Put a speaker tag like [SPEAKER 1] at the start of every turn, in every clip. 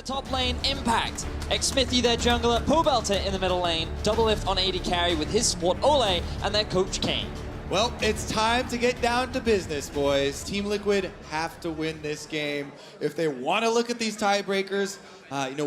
[SPEAKER 1] top lane, Impact. Xmithy, their jungler, Pobelter in the middle lane, double lift on AD carry with his support Ole, and their coach Kane.
[SPEAKER 2] Well, it's time to get down to business, boys. Team Liquid have to win this game if they want to look at these tiebreakers,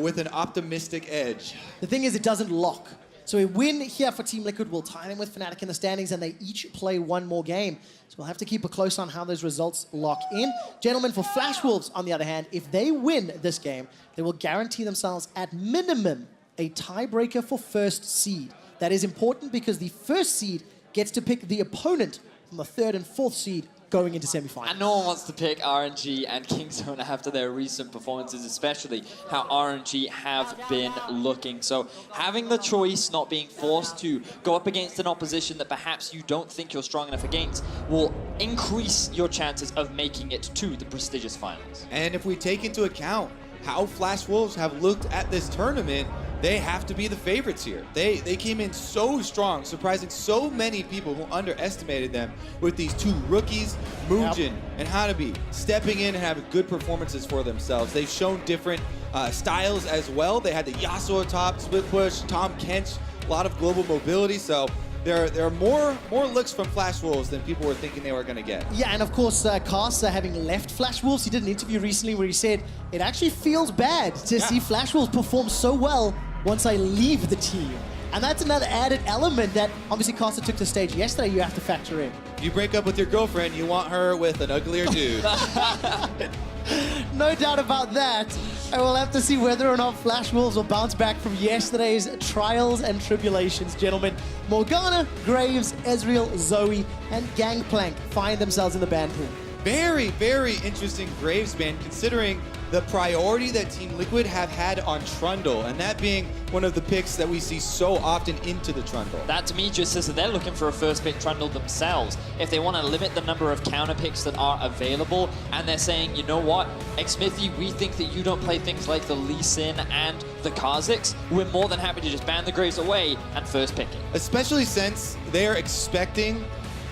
[SPEAKER 2] with an optimistic edge.
[SPEAKER 3] The thing is, it doesn't lock. So a win here for Team Liquid will tie in with Fnatic in the standings, and they each play one more game. So we'll have to keep a close eye on how those results lock in. Gentlemen, for Flash Wolves, on the other hand, if they win this game, they will guarantee themselves at minimum a tiebreaker for first seed. That is important because the first seed gets to pick the opponent from the third and fourth seed going into semi-finals.
[SPEAKER 1] And no one wants to pick RNG and Kingzone after their recent performances, especially how RNG have been looking. So having the choice, not being forced to go up against an opposition that perhaps you don't think you're strong enough against, will increase your chances of making it to the prestigious finals.
[SPEAKER 2] And if we take into account how Flash Wolves have looked at this tournament, they have to be the favorites here. They came in so strong, surprising so many people who underestimated them with these two rookies, Moonjin and Hanabi, stepping in and having good performances for themselves. They've shown different styles as well. They had the Yasuo top, split push, Tom Kench, a lot of global mobility. So there are more looks from Flash Wolves than people were thinking they were going to get.
[SPEAKER 3] Yeah, and of course, Cast, having left Flash Wolves, he did an interview recently where he said, it actually feels bad to see Flash Wolves perform so well once I leave the team. And that's another added element that obviously Costa took to stage yesterday you have to factor in.
[SPEAKER 2] If you break up with your girlfriend, you want her with an uglier dude.
[SPEAKER 3] No doubt about that. And we'll have to see whether or not Flash Wolves will bounce back from yesterday's trials and tribulations, gentlemen. Morgana, Graves, Ezreal, Zoe, and Gangplank find themselves in the ban pool.
[SPEAKER 2] Very, very interesting Graves ban, considering the priority that Team Liquid have had on Trundle, and that being one of the picks that we see so often into the Trundle.
[SPEAKER 1] That to me just says that they're looking for a first pick Trundle themselves. If they want to limit the number of counter picks that are available, and they're saying, you know what, Xmithy, we think that you don't play things like the Lee Sin and the Kha'Zix, we're more than happy to just ban the Graves away and first pick it.
[SPEAKER 2] Especially since they're expecting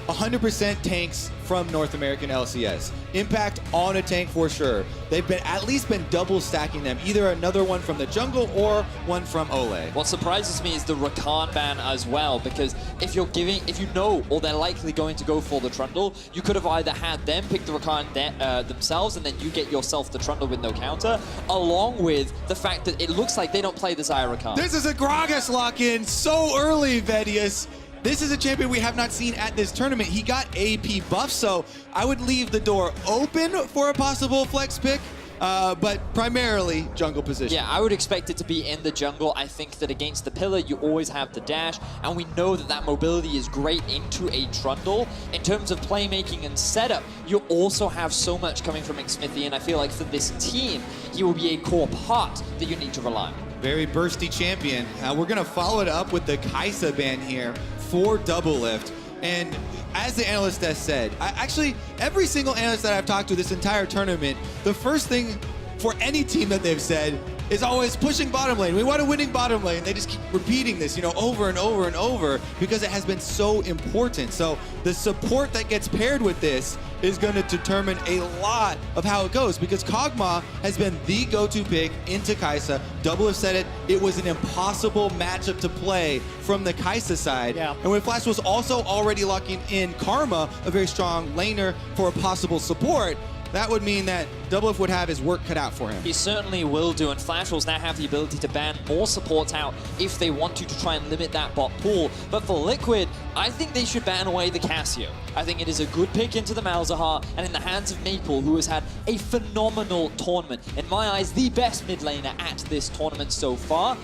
[SPEAKER 2] 100% tanks from North American LCS. Impact on a tank for sure. They've at least been double stacking them, either another one from the jungle or one from Ole.
[SPEAKER 1] What surprises me is the Rakan ban as well, because if you know, or they're likely going to go for the Trundle, you could have either had them pick the Rakan themselves and then you get yourself the Trundle with no counter, along with the fact that it looks like they don't play the Xayah Rakan.
[SPEAKER 2] This is a Gragas lock-in so early, Vedius. This is a champion we have not seen at this tournament. He got AP buff, so I would leave the door open for a possible flex pick, but primarily jungle position.
[SPEAKER 1] Yeah, I would expect it to be in the jungle. I think that against the pillar, you always have the dash, and we know that that mobility is great into a Trundle. In terms of playmaking and setup, you also have so much coming from Xmithy, and I feel like for this team, he will be a core part that you need to rely on.
[SPEAKER 2] Very bursty champion. We're going to follow it up with the Kai'Sa ban here for double lift. And as the analyst has said, actually every single analyst that I've talked to this entire tournament, the first thing for any team that they've said is always pushing bottom lane. We want a winning bottom lane. They just keep repeating this, over and over and over because it has been so important. So the support that gets paired with this is going to determine a lot of how it goes, because Kog'Maw has been the go-to pick into Kai'Sa. Double have said it, it was an impossible matchup to play from the Kai'Sa side.
[SPEAKER 3] Yeah.
[SPEAKER 2] And when Flash was also already locking in Karma, a very strong laner for a possible support, that would mean that Doublelift would have his work cut out for him.
[SPEAKER 1] He certainly will do, and Flash Wolves now have the ability to ban more supports out if they want to try and limit that bot pool. But for Liquid, I think they should ban away the Cassio. I think it is a good pick into the Malzahar, and in the hands of Maple, who has had a phenomenal tournament. In my eyes, the best mid laner at this tournament so far.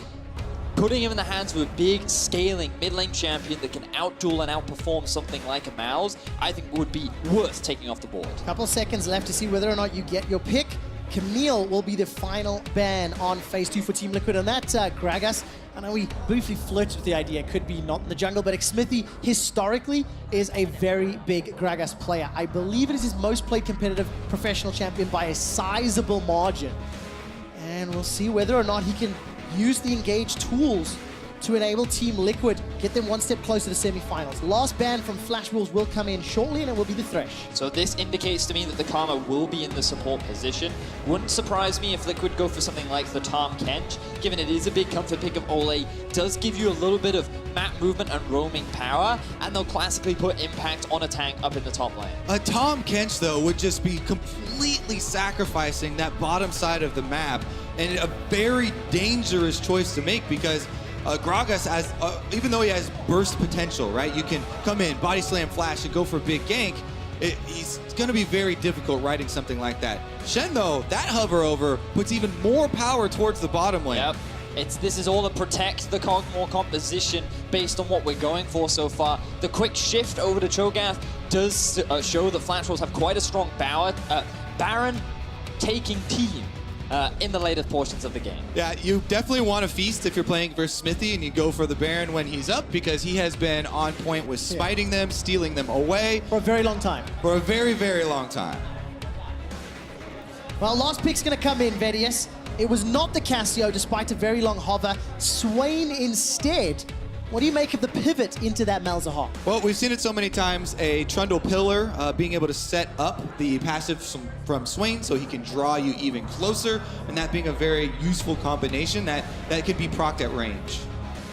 [SPEAKER 1] Putting him in the hands of a big, scaling mid-lane champion that can outduel and outperform something like a Mouse, I think would be worth taking off the board.
[SPEAKER 3] Couple seconds left to see whether or not you get your pick. Camille will be the final ban on phase 2 for Team Liquid, and that's Gragas. I know we briefly flirted with the idea it could be not in the jungle, but Xmithy historically is a very big Gragas player. I believe it is his most played competitive professional champion by a sizable margin. And we'll see whether or not he can use the engaged tools to enable Team Liquid, get them one step closer to semi-finals. Last ban from Flash Wolves will come in shortly, and it will be the Thresh.
[SPEAKER 1] So this indicates to me that the Karma will be in the support position. Wouldn't surprise me if Liquid go for something like the Tom Kench, given it is a big comfort pick of Ole, does give you a little bit of map movement and roaming power, and they'll classically put impact on a tank up in the top lane.
[SPEAKER 2] A Tom Kench, though, would just be completely sacrificing that bottom side of the map, and a very dangerous choice to make because Gragas, even though he has burst potential, right? You can come in, body slam, flash, and go for a big gank. He's going to be very difficult riding something like that. Shen, though, that hover over puts even more power towards the bottom lane.
[SPEAKER 1] Yep. This is all to protect the Cogmore composition based on what we're going for so far. The quick shift over to Cho'Gath does show that Flash Wolves have quite a strong Baron taking team in the later portions of the game.
[SPEAKER 2] Yeah, you definitely want to feast if you're playing versus Smithy and you go for the Baron when he's up because he has been on point with spiting them, stealing them away.
[SPEAKER 3] For a very long time.
[SPEAKER 2] For a very, very long time.
[SPEAKER 3] Well, last pick's going to come in, Vedius. It was not the Casio, despite a very long hover. Swain instead. What do you make of the pivot into that Malzahar?
[SPEAKER 2] Well, we've seen it so many times. A Trundle Pillar being able to set up the passive from Swain so he can draw you even closer, and that being a very useful combination that could be procced at range.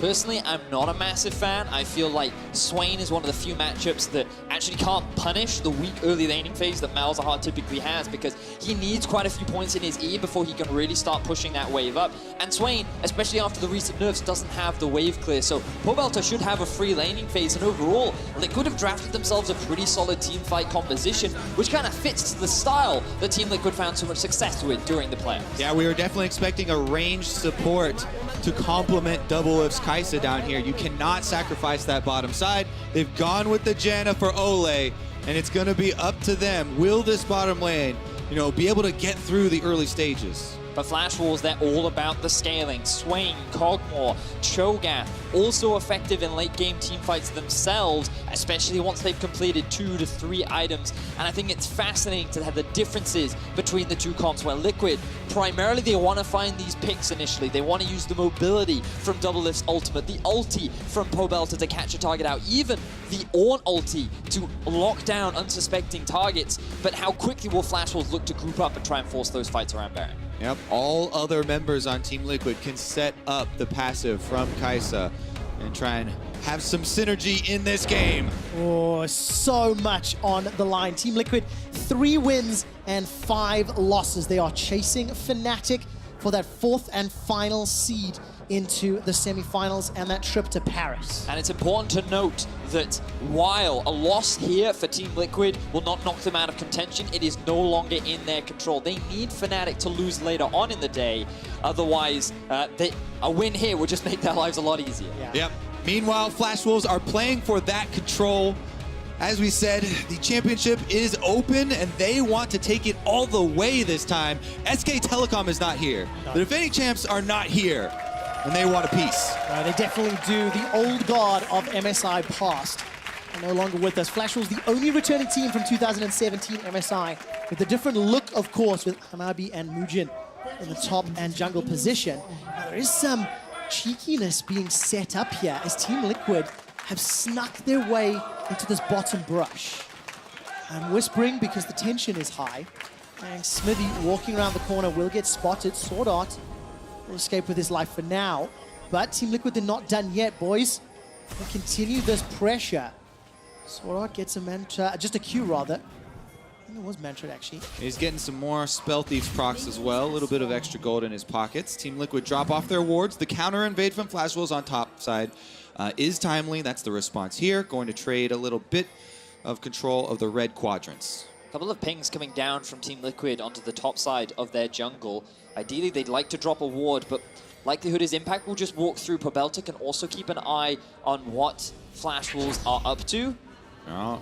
[SPEAKER 1] Personally, I'm not a massive fan. I feel like Swain is one of the few matchups that actually can't punish the weak early laning phase that Malzahar typically has because he needs quite a few points in his E before he can really start pushing that wave up. And Swain, especially after the recent nerfs, doesn't have the wave clear, so Pobelta should have a free laning phase, and overall, Liquid have drafted themselves a pretty solid team fight composition, which kind of fits to the style that Team Liquid found so much success with during the playoffs.
[SPEAKER 2] Yeah, we were definitely expecting a ranged support to complement Doublelift's Kai'Sa down here. You cannot sacrifice that bottom side. They've gone with the Janna for Ole, and it's going to be up to them. Will this bottom lane, be able to get through the early stages?
[SPEAKER 1] For Flash Wolves, they're all about the scaling. Swain, Cogmore, Cho'Gath, also effective in late game team fights themselves, especially once they've completed 2 to 3 items. And I think it's fascinating to have the differences between the two comps, where Liquid, primarily they want to find these picks initially. They want to use the mobility from Doublelift's ultimate, the ulti from Pobelta to catch a target out, even the Ornn ulti to lock down unsuspecting targets. But how quickly will Flash Wolves look to group up and try and force those fights around Baron?
[SPEAKER 2] Yep, all other members on Team Liquid can set up the passive from Kai'Sa and try and have some synergy in this game.
[SPEAKER 3] Oh, so much on the line. Team Liquid, 3 wins and 5 losses. They are chasing Fnatic for that 4th and final seed into the semi-finals and that trip to Paris.
[SPEAKER 1] And it's important to note that while a loss here for Team Liquid will not knock them out of contention, it is no longer in their control. They need Fnatic to lose later on in the day. Otherwise, a win here would just make their lives a lot easier.
[SPEAKER 3] Yeah.
[SPEAKER 2] Yep. Meanwhile, Flash Wolves are playing for that control. As we said, the championship is open, and they want to take it all the way this time. SK Telecom is not here. No. The defending champs are not here, and they want a piece.
[SPEAKER 3] They definitely do. The old guard of MSI past are no longer with us. Flash Wolves, the only returning team from 2017 MSI, with a different look, of course, with Hanabi and Mujin in the top and jungle position. Now, there is some cheekiness being set up here as Team Liquid have snuck their way into this bottom brush. I'm whispering because the tension is high. And Smithy walking around the corner will get spotted. Sword Art will escape with his life for now. But Team Liquid, they're not done yet, boys. They continue this pressure. Sword Art gets a mantra, just a Q rather. I think it was mantra actually.
[SPEAKER 2] He's getting some more Spell Thieves procs as well. A little bit of extra gold in his pockets. Team Liquid drop off their wards. The counter invade from Flash Wolves on top side is timely. That's the response here. Going to trade a little bit of control of the red quadrants.
[SPEAKER 1] A couple of pings coming down from Team Liquid onto the top side of their jungle. Ideally, they'd like to drop a ward, but likelihood is Impact will just walk through. Pobelta can also keep an eye on what Flash Wolves are up to.
[SPEAKER 2] Oh.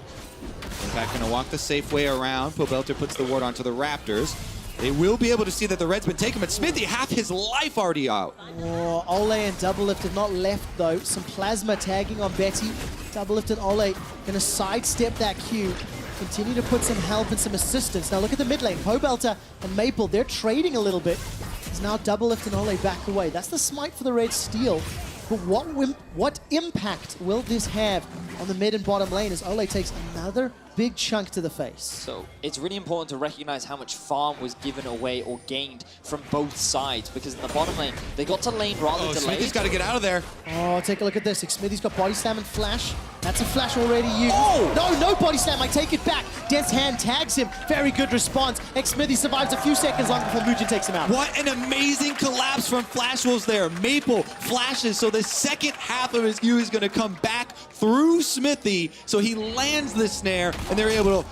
[SPEAKER 2] Impact going to walk the safe way around. Pobelta puts the ward onto the Raptors. They will be able to see that the red's been taken, but Smithy, half his life already out.
[SPEAKER 3] Oh, Ole and Doublelift have not left, though. Some plasma tagging on Betty. Doublelift and Ole going to sidestep that Q. Continue to put some help and some assistance. Now look at the mid lane. Pobelta and Maple, they're trading a little bit. It's now Doublelift and Ole back away. That's the smite for the red steel. But what impact will this have on the mid and bottom lane as Ole takes another big chunk to the face?
[SPEAKER 1] So it's really important to recognize how much farm was given away or gained from both sides, because in the bottom lane, they got to lane rather delayed.
[SPEAKER 2] Smithy's got to get out of there.
[SPEAKER 3] Oh, take a look at this. Smithy's got body slam and flash. That's a flash already used.
[SPEAKER 2] Oh!
[SPEAKER 3] No body slam. I take it back. Death's hand tags him. Very good response. Smithy survives a few seconds long before Mugen takes him out.
[SPEAKER 2] What an amazing collapse from Flash Wolves there. Maple flashes, so the second half of his Q is going to come back through Smithy, so he lands the snare, and they're able to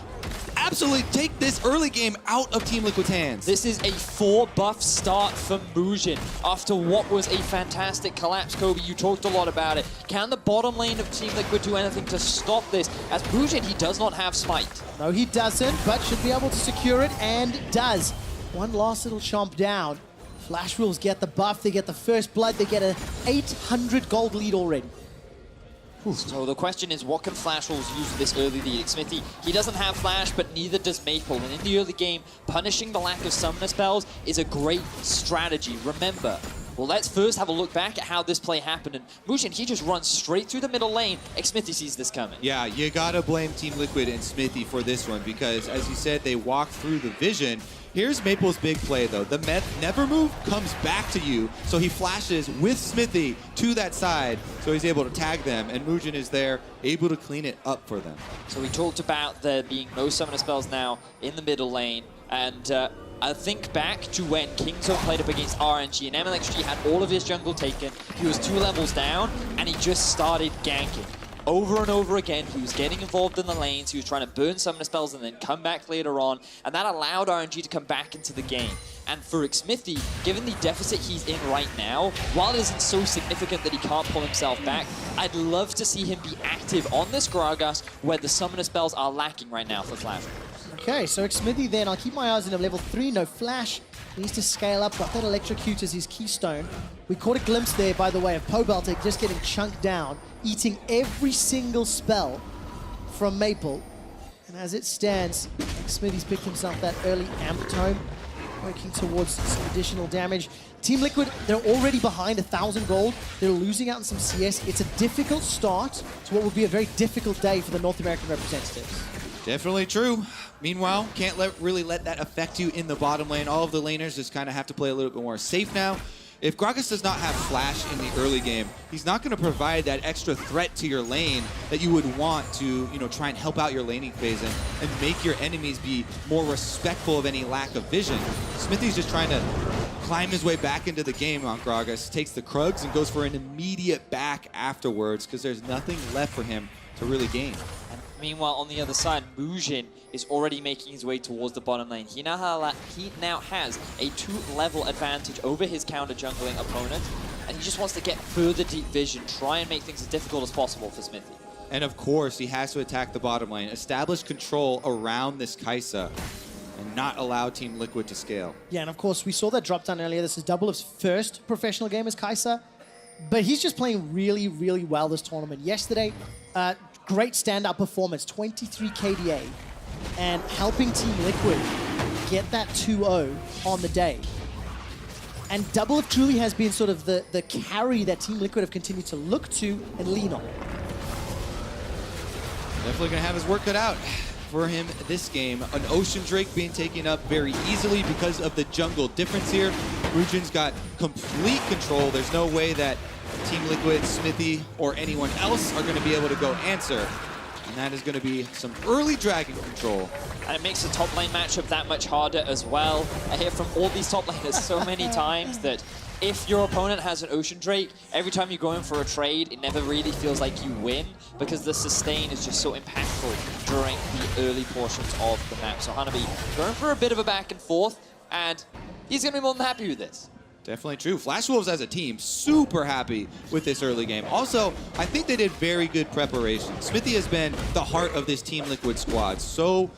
[SPEAKER 2] absolutely take this early game out of Team Liquid's hands.
[SPEAKER 1] This is a 4-buff start for Mugen after what was a fantastic collapse. Kobe, you talked a lot about it. Can the bottom lane of Team Liquid do anything to stop this? As Mugen, he does not have Smite.
[SPEAKER 3] No, he doesn't, but should be able to secure it, and does. One last little chomp down. Flash Wolves get the buff, they get the first blood, they get a 800 gold lead already.
[SPEAKER 1] So the question is, what can Flash Wolves use for this early lead? Smithy, he doesn't have Flash, but neither does Maple. And in the early game, punishing the lack of summoner spells is a great strategy. Remember, well, let's first have a look back at how this play happened. And Mugen, he just runs straight through the middle lane. Smithy sees this coming.
[SPEAKER 2] Yeah, you gotta blame Team Liquid and Smithy for this one, because as you said, they walked through the vision. Here's Maple's big play, though. The never move comes back to you, so he flashes with Smithy to that side, so he's able to tag them, and Mugen is there, able to clean it up for them.
[SPEAKER 1] So we talked about there being no summoner spells now in the middle lane, and I think back to when Kingzone played up against RNG, and MLXG had all of his jungle taken. He was 2 levels down, and he just started ganking. Over and over again, he was getting involved in the lanes, he was trying to burn summoner spells and then come back later on, and that allowed RNG to come back into the game. And for Smithy, given the deficit he's in right now, while it isn't so significant that he can't pull himself back, I'd love to see him be active on this Gragas where the summoner spells are lacking right now for Flash.
[SPEAKER 3] Okay, so Smithy then, I'll keep my eyes on him. Level 3, no flash. He needs to scale up, got that electrocute as his keystone. We caught a glimpse there, by the way, of Pobeltic just getting chunked down, eating every single spell from Maple. And as it stands, Smithy's picked himself that early amp tome, working towards some additional damage. Team Liquid, they're already behind 1,000 gold. They're losing out on some CS. It's a difficult start to what will be a very difficult day for the North American representatives.
[SPEAKER 2] Definitely true. Meanwhile, can't really let that affect you in the bottom lane. All of the laners just kind of have to play a little bit more safe now. If Gragas does not have Flash in the early game, he's not going to provide that extra threat to your lane that you would want to, try and help out your laning phase and make your enemies be more respectful of any lack of vision. Smithy's just trying to climb his way back into the game on Gragas, takes the Krugs and goes for an immediate back afterwards because there's nothing left for him to really gain.
[SPEAKER 1] Meanwhile, on the other side, Mugen is already making his way towards the bottom lane. He now has a 2-level advantage over his counter-jungling opponent, and he just wants to get further deep vision, try and make things as difficult as possible for Smithy.
[SPEAKER 2] And of course, he has to attack the bottom lane, establish control around this Kai'Sa, and not allow Team Liquid to scale.
[SPEAKER 3] Yeah, and of course, we saw that drop down earlier. This is Double's first professional game as Kai'Sa, but he's just playing really, really well this tournament. Yesterday, great standout performance, 23 KDA, and helping Team Liquid get that 2-0 on the day. And Double truly has been sort of the carry that Team Liquid have continued to look to and lean on.
[SPEAKER 2] Definitely going to have his work cut out for him this game. An Ocean Drake being taken up very easily because of the jungle difference here. Mugen's got complete control. There's no way that Team Liquid, Smithy, or anyone else are going to be able to go answer. And that is going to be some early dragon control.
[SPEAKER 1] And it makes the top lane matchup that much harder as well. I hear from all these top laners so many times that if your opponent has an Ocean Drake, every time you go in for a trade, it never really feels like you win because the sustain is just so impactful during the early portions of the map. So Hanabi going for a bit of a back and forth, and he's going to be more than happy with this.
[SPEAKER 2] Definitely true. Flash Wolves as a team, super happy with this early game. Also, I think they did very good preparation. Smithy has been the heart of this Team Liquid squad. So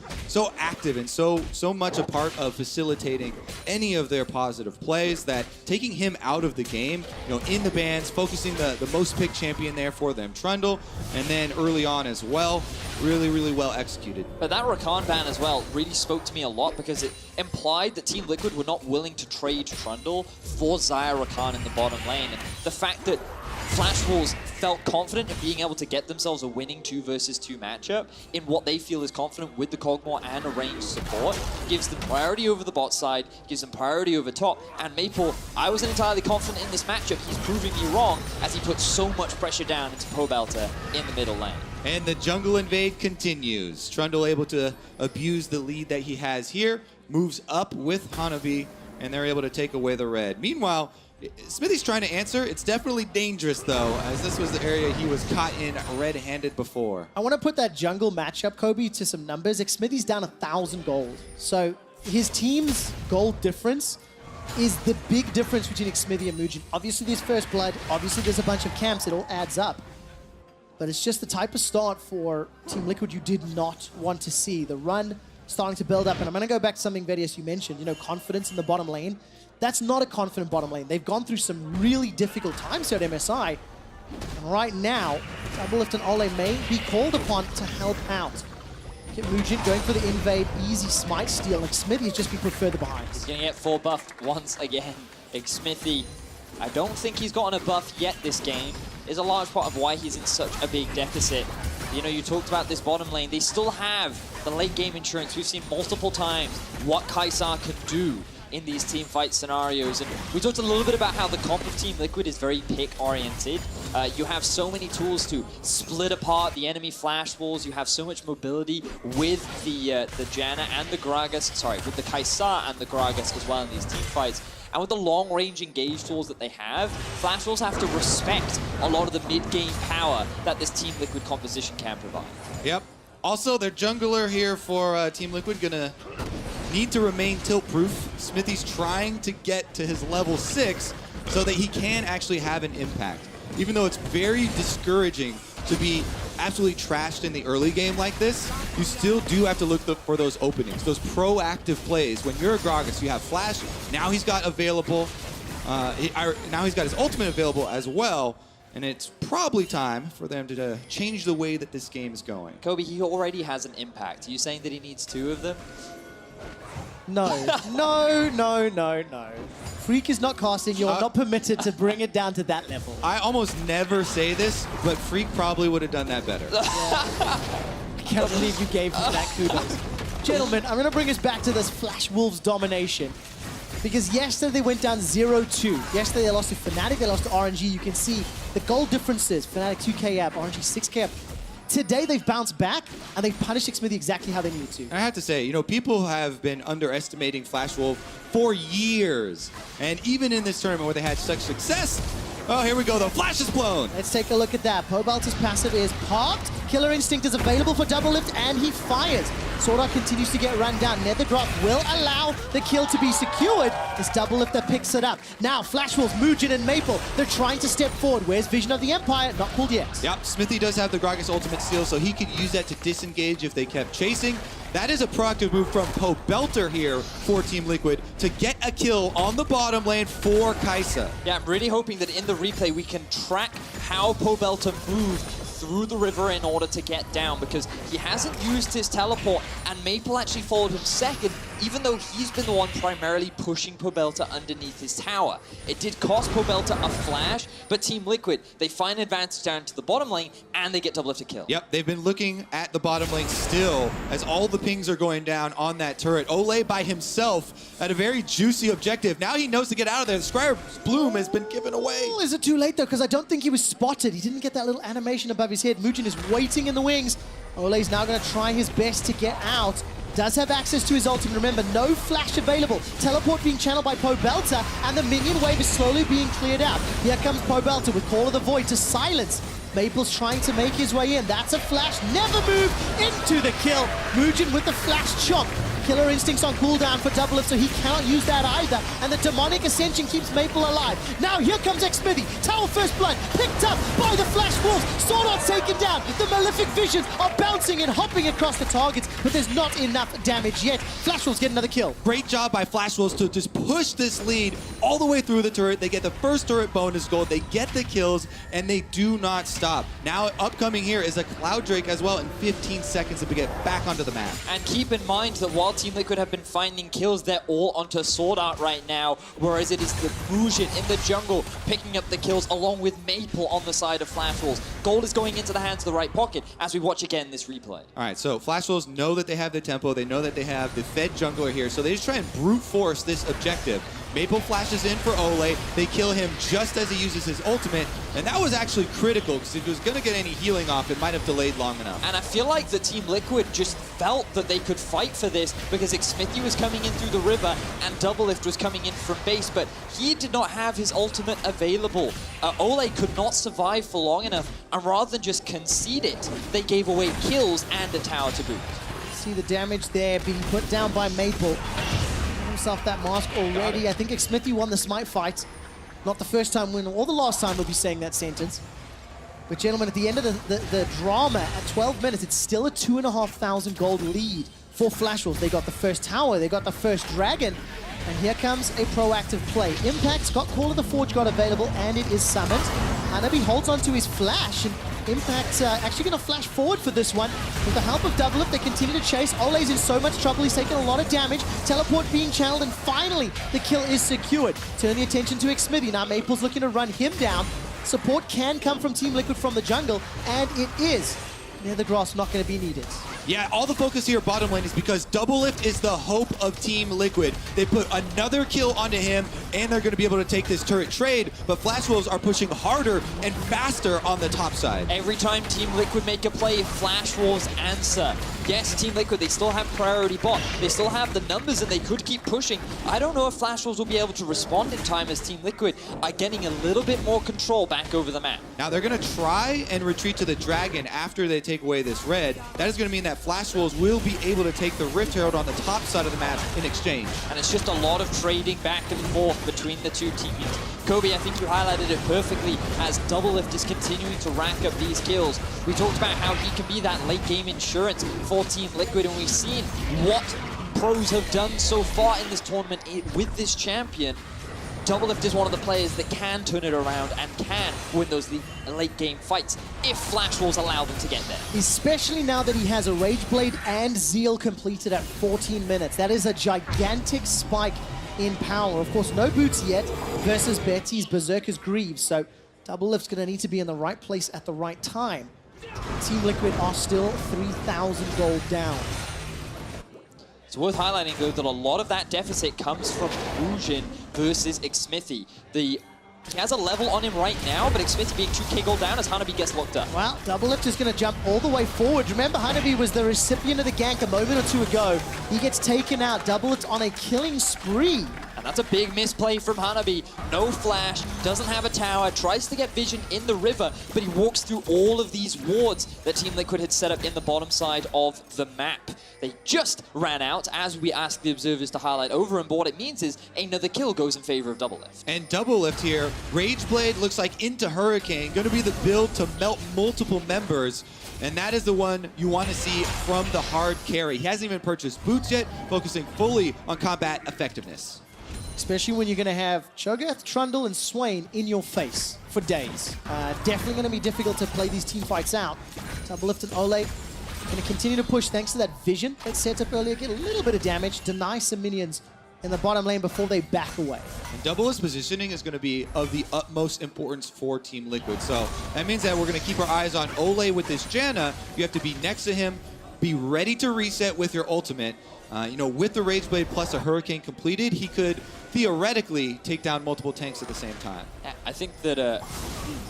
[SPEAKER 2] active and so much a part of facilitating any of their positive plays that taking him out of the game, in the bans, focusing the most picked champion there for them, Trundle, and then early on as well, really, really well executed.
[SPEAKER 1] But that Rakan ban as well really spoke to me a lot because it implied that Team Liquid were not willing to trade Trundle for Xayah Rakan in the bottom lane. And the fact that Flash Wolves felt confident in being able to get themselves a winning 2 versus 2 matchup in what they feel is confident with the Kog'Maw and a ranged support. Gives them priority over the bot side, gives them priority over top. And Maple, I wasn't entirely confident in this matchup. He's proving me wrong as he puts so much pressure down into Pobelter in the middle lane.
[SPEAKER 2] And the jungle invade continues. Trundle able to abuse the lead that he has here, moves up with Hanabi, and they're able to take away the red. Meanwhile, Smithy's trying to answer. It's definitely dangerous, though, as this was the area he was caught in red-handed before.
[SPEAKER 3] I want to put that jungle matchup, Kobe, to some numbers. Smithy's down 1,000 gold. So his team's gold difference is the big difference between Xmithy and Mugen. Obviously, there's first blood. Obviously, there's a bunch of camps. It all adds up. But it's just the type of start for Team Liquid you did not want to see. The run starting to build up. And I'm going to go back to something, Vedius, you mentioned, you know, confidence in the bottom lane. That's not a confident bottom lane. They've gone through some really difficult times here at MSI. And right now, Doublelift and Ole may be called upon to help out. Get Mugen going for the invade, easy smite steal, and Xmithy has just been put further behind.
[SPEAKER 1] He's going to get 4 buffed once again. Xmithy, I don't think he's gotten a buff yet this game. Is a large part of why he's in such a big deficit. You know, you talked about this bottom lane. They still have the late game insurance. We've seen multiple times what Kaisar can do in these team fight scenarios. And we talked a little bit about how the comp of Team Liquid is very pick-oriented. You have so many tools to split apart the enemy flash walls. You have so much mobility with the Janna and the Gragas, sorry, with the Kaisar and the Gragas as well in these team fights. And with the long-range engage tools that they have, Flash Wolves have to respect a lot of the mid-game power that this Team Liquid composition can provide.
[SPEAKER 2] Yep. Also, their jungler here for Team Liquid gonna need to remain tilt-proof. Smithy's trying to get to his level 6 so that he can actually have an impact. Even though it's very discouraging to be absolutely trashed in the early game like this, you still do have to look for those openings, those proactive plays. When you're a Gragas, you have Flash. Now he's got available, now he's got his ultimate available as well. And it's probably time for them to change the way that this game is going.
[SPEAKER 1] Kobe, he already has an impact. Are you saying that he needs 2 of them?
[SPEAKER 3] No, no, no, no, no. Freak is not casting. You're not permitted to bring it down to that level.
[SPEAKER 2] I almost never say this, but Freak probably would have done that better.
[SPEAKER 3] Yeah. I can't believe you gave him that kudos. Gentlemen, I'm going to bring us back to this Flash Wolves domination. Because yesterday they went down 0-2. Yesterday they lost to Fnatic, they lost to RNG. You can see the goal differences. Fnatic 2k up, RNG 6k up. Today they've bounced back and they've punished Xmithy exactly how they needed to.
[SPEAKER 2] I have to say, you know, people have been underestimating Flash Wolf for years. And even in this tournament where they had such success, oh, here we go, the flash is blown.
[SPEAKER 3] Let's take a look at that. Pobelter's passive is popped. Killer Instinct is available for Doublelift and he fires. Sword Art continues to get run down. Nether Drop will allow the kill to be secured. It's Doublelift that picks it up. Now, Flash Wolves, Mugen and Maple, they're trying to step forward. Where's Vision of the Empire? Not pulled yet.
[SPEAKER 2] Yep, Smithy does have the Gragas ultimate steal, so he could use that to disengage if they kept chasing. That is a proactive move from Pobelter here for Team Liquid to get a kill on the bottom lane for Kaisa.
[SPEAKER 1] Yeah, I'm really hoping that in the replay we can track how Pobelter moved through the river in order to get down, because he hasn't used his teleport and Maple actually followed him second, even though he's been the one primarily pushing Pobelter underneath his tower. It did cost Pobelter a flash, but Team Liquid, they find advantage down to the bottom lane and they get Doublelift a kill.
[SPEAKER 2] Yep, they've been looking at the bottom lane still as all the pings are going down on that turret. Ole by himself at a very juicy objective. Now he knows to get out of there. The Scribe's Bloom has been given away.
[SPEAKER 3] Oh, is it too late though? Because I don't think he was spotted. He didn't get that little animation above his head. Mugen is waiting in the wings. Ole's now going to try his best to get out. Does have access to his ultimate. Remember, no flash available. Teleport being channeled by Pobelter, and the minion wave is slowly being cleared out. Here comes Pobelter with Call of the Void to silence. Maple's trying to make his way in. That's a flash. Never move into the kill. Mugen with the flash chomp. Killer Instinct's on cooldown for Doublelift, so he cannot use that either. And the Demonic Ascension keeps Maple alive. Now here comes Xmithy. Tower First Blood picked up by the Flash Wolves. Sword Art's taken down. The Malefic Visions are bouncing and hopping across the targets, but there's not enough damage yet. Flash Wolves get another kill.
[SPEAKER 2] Great job by Flash Wolves to just push this lead all the way through the turret. They get the first turret bonus gold. They get the kills, and they do not stop. Now, upcoming here is a Cloud Drake as well in 15 seconds to get back onto the map.
[SPEAKER 1] And keep in mind that while Team Liquid have been finding kills, they're all onto Sword Art right now, whereas it is the Bujin in the jungle picking up the kills along with Maple on the side of Flash Wolves. Gold is going into the hands of the right pocket as we watch again this replay.
[SPEAKER 2] All right, so Flash Wolves know that they have the tempo. They know that they have the fed jungler here, so they just try and brute force this objective. Maple flashes in for Ole. They kill him just as he uses his ultimate, and that was actually critical because if he was going to get any healing off, it might have delayed long enough.
[SPEAKER 1] And I feel like the Team Liquid just felt that they could fight for this because Xmithy was coming in through the river and Doublelift was coming in from base, but he did not have his ultimate available. Ole could not survive for long enough, and rather than just concede it, they gave away kills and a tower to boot.
[SPEAKER 3] See the damage there being put down by Maple. Himself that mask already. I think Xmithy won the smite fight. Not the first time win or the last time we'll be saying that sentence. But gentlemen, at the end of the drama, at 12 minutes, it's still a 2,500 gold lead for Flash Wolves. They got the first tower, they got the first dragon, and here comes a proactive play. Impact's got Call of the Forge God available, and it is summoned. Hanabi holds onto his flash, and Impact's actually going to flash forward for this one. With the help of Doublelift, they continue to chase. Ole's in so much trouble, he's taking a lot of damage. Teleport being channeled, and finally, the kill is secured. Turn the attention to Xmithy. Now Maple's looking to run him down. Support can come from Team Liquid from the jungle, and it is. Near the grass, not going to be needed.
[SPEAKER 2] Yeah, all the focus here bottom lane is because Doublelift is the hope of Team Liquid. They put another kill onto him, and they're going to be able to take this turret trade, but Flash Wolves are pushing harder and faster on the top side.
[SPEAKER 1] Every time Team Liquid make a play, Flash Wolves answer. Yes, Team Liquid, they still have priority bot. They still have the numbers, and they could keep pushing. I don't know if Flash Wolves will be able to respond in time as Team Liquid are getting a little bit more control back over the map.
[SPEAKER 2] Now, they're going to try and retreat to the Dragon after they take away this red. That is going to mean that Flash Wolves will be able to take the Rift Herald on the top side of the map in exchange.
[SPEAKER 1] And it's just a lot of trading back and forth between the two teams. Kobe, I think you highlighted it perfectly as Doublelift is continuing to rack up these kills. We talked about how he can be that late game insurance for Team Liquid, and we've seen what pros have done so far in this tournament with this champion. Doublelift is one of the players that can turn it around and can win those late game fights if Flash Wolves allow them to get there.
[SPEAKER 3] Especially now that he has a Rage Blade and Zeal completed at 14 minutes. That is a gigantic spike in power. Of course, no boots yet versus Betty's Berserker's Greaves, so Doublelift's going to need to be in the right place at the right time. Team Liquid are still 3,000 gold down.
[SPEAKER 1] It's worth highlighting, though, that a lot of that deficit comes from Bujin versus Xmithy. He has a level on him right now, but Xmithy being 2k gold down as Hanabi gets locked up.
[SPEAKER 3] Well, Doublelift is going to jump all the way forward. Remember, Hanabi was the recipient of the gank a moment or two ago. He gets taken out. Doublelift on a killing spree.
[SPEAKER 1] And that's a big misplay from Hanabi. No flash, doesn't have a tower, tries to get vision in the river, but he walks through all of these wards that Team Liquid had set up in the bottom side of the map. They just ran out, as we asked the observers to highlight over, and what it means is another kill goes in favor of Doublelift.
[SPEAKER 2] And Doublelift here, Rage Blade looks like into Hurricane, going to be the build to melt multiple members. And that is the one you want to see from the hard carry. He hasn't even purchased boots yet, focusing fully on combat effectiveness.
[SPEAKER 3] Especially when you're going to have Cho'Gath, Trundle, and Swain in your face for days. Definitely going to be difficult to play these team fights out. Doublelift and Ole going to continue to push thanks to that vision that set up earlier. Get a little bit of damage, deny some minions in the bottom lane before they back away.
[SPEAKER 2] And Doublelift's positioning is going to be of the utmost importance for Team Liquid. So that means that we're going to keep our eyes on Ole with this Janna. You have to be next to him, be ready to reset with your ultimate. With the Rage Blade plus a Hurricane completed, he could theoretically take down multiple tanks at the same time.
[SPEAKER 1] I think that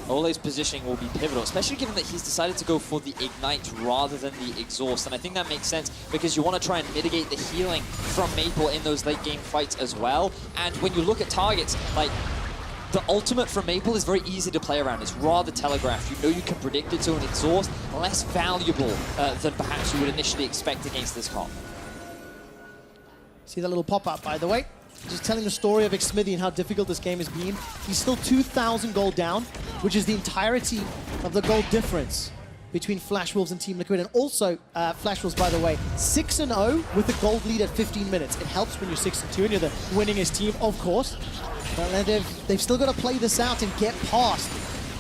[SPEAKER 1] Ole's positioning will be pivotal, especially given that he's decided to go for the Ignite rather than the Exhaust. And I think that makes sense because you want to try and mitigate the healing from Maple in those late game fights as well. And when you look at targets, like the ultimate from Maple is very easy to play around. It's rather telegraphed. You know you can predict it, so an Exhaust less valuable than perhaps you would initially expect against this comp.
[SPEAKER 3] See that little pop-up, by the way? Just telling the story of Xmithy and how difficult this game has been. He's still 2,000 gold down, which is the entirety of the gold difference between Flash Wolves and Team Liquid. And also, Flash Wolves, by the way, 6-0 with a gold lead at 15 minutes. It helps when you're 6-2 and you're the winningest team, of course. But they've still got to play this out and get past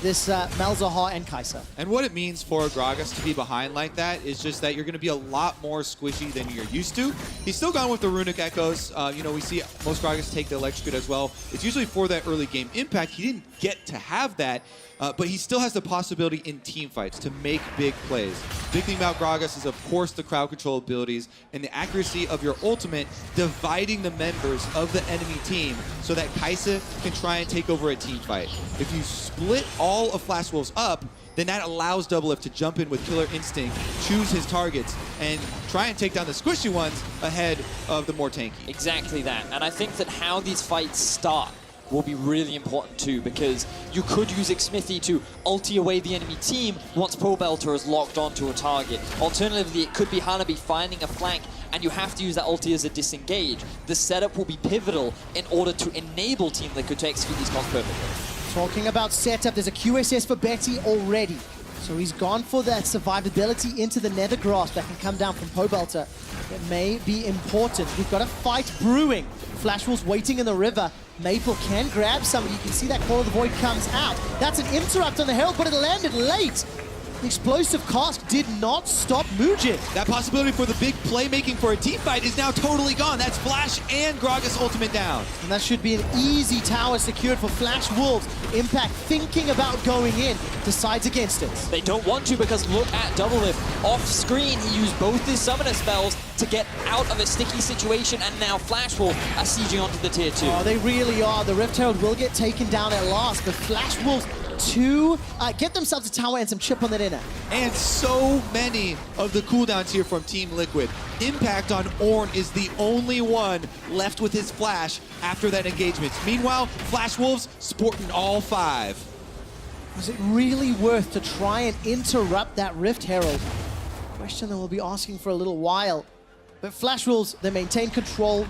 [SPEAKER 3] this Malzahar and Kai'Sa.
[SPEAKER 2] And what it means for Gragas to be behind like that is just that you're going to be a lot more squishy than you're used to. He's still gone with the Runic Echoes. You know, we see most Gragas take the Electrocute as well. It's usually for that early game impact. He didn't get to have that, but he still has the possibility in team fights to make big plays. Big thing about Gragas is, of course, the crowd control abilities and the accuracy of your ultimate dividing the members of the enemy team so that Kai'Sa can try and take over a team fight. If you split all of Flash Wolves up, then that allows Doublelift to jump in with Killer Instinct, choose his targets, and try and take down the squishy ones ahead of the more tanky.
[SPEAKER 1] Exactly that. And I think that how these fights start will be really important too, because you could use Xmithy to ulti away the enemy team once Pobelter is locked onto a target. Alternatively, it could be Hanabi finding a flank and you have to use that ulti as a disengage. The setup will be pivotal in order to enable Team Liquid to execute these comps perfectly.
[SPEAKER 3] Talking about setup, there's a QSS for Betty already. So he's gone for that survivability into the Nether Grasp that can come down from Pobelter. It may be important. We've got a fight brewing. Flash Wolves waiting in the river. Maple can grab somebody. You can see that Call of the Void comes out. That's an interrupt on the Herald, but it landed late. The explosive cast did not stop Mujin.
[SPEAKER 2] That possibility for the big playmaking for a team fight is now totally gone. That's Flash and Gragas ultimate down.
[SPEAKER 3] And that should be an easy tower secured for Flash Wolves. Impact thinking about going in, decides against it.
[SPEAKER 1] They don't want to, because look at Doublelift. Off screen, he used both his summoner spells to get out of a sticky situation, and now Flash Wolves are sieging onto the tier 2.
[SPEAKER 3] Oh, they really are. The Rift Herald will get taken down at last, but Flash Wolves to get themselves a tower and some chip on the dinner.
[SPEAKER 2] And so many of the cooldowns here from Team Liquid. Impact on Ornn is the only one left with his flash after that engagement. Meanwhile, Flash Wolves sporting all 5.
[SPEAKER 3] Was it really worth to try and interrupt that Rift Herald? Question that we'll be asking for a little while. But Flash Wolves, they maintain control.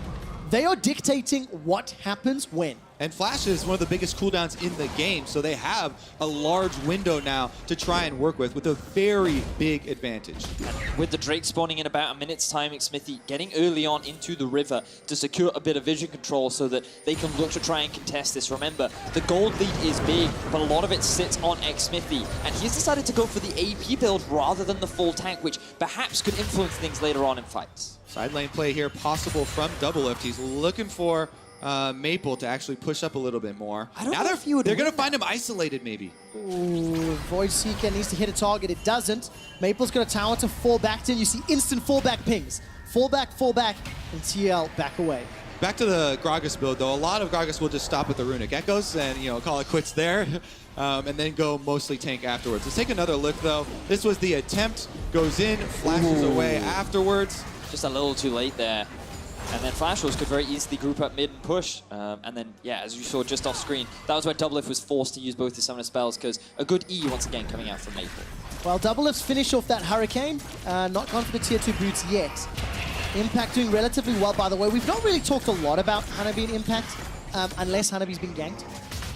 [SPEAKER 3] They are dictating what happens when.
[SPEAKER 2] And Flash is one of the biggest cooldowns in the game, so they have a large window now to try and work with a very big advantage.
[SPEAKER 1] And with the Drake spawning in about a minute's time, Xmithy getting early on into the river to secure a bit of vision control so that they can look to try and contest this. Remember, the gold lead is big, but a lot of it sits on Xmithy, and he's decided to go for the AP build rather than the full tank, which perhaps could influence things later on in fights.
[SPEAKER 2] Side lane play here possible from Doublelift. He's looking for Maple to actually push up a little bit more.
[SPEAKER 1] I don't know if you would
[SPEAKER 2] they're going to
[SPEAKER 1] win
[SPEAKER 2] find him isolated, maybe.
[SPEAKER 3] Ooh, Void Seeker needs to hit a target. It doesn't. Maple's got a tower to fall back to, and you see instant fallback pings. Fall back, and TL back away.
[SPEAKER 2] Back to the Gragas build, though. A lot of Gragas will just stop at the Runic Echoes and, you know, call it quits there, and then go mostly tank afterwards. Let's take another look, though. This was the attempt. Goes in, flashes away afterwards.
[SPEAKER 1] Just a little too late there. And then Flash Wolves could very easily group up mid and push. And then, yeah, as you saw just off screen, that was where Doublelift was forced to use both his summoner spells, because a good E once again coming out from Maple.
[SPEAKER 3] Well, Doublelift's finished off that Hurricane. Not gone for the tier 2 boots yet. Impact doing relatively well, by the way. We've not really talked a lot about Hanabi and Impact, unless Hanabi's been ganked.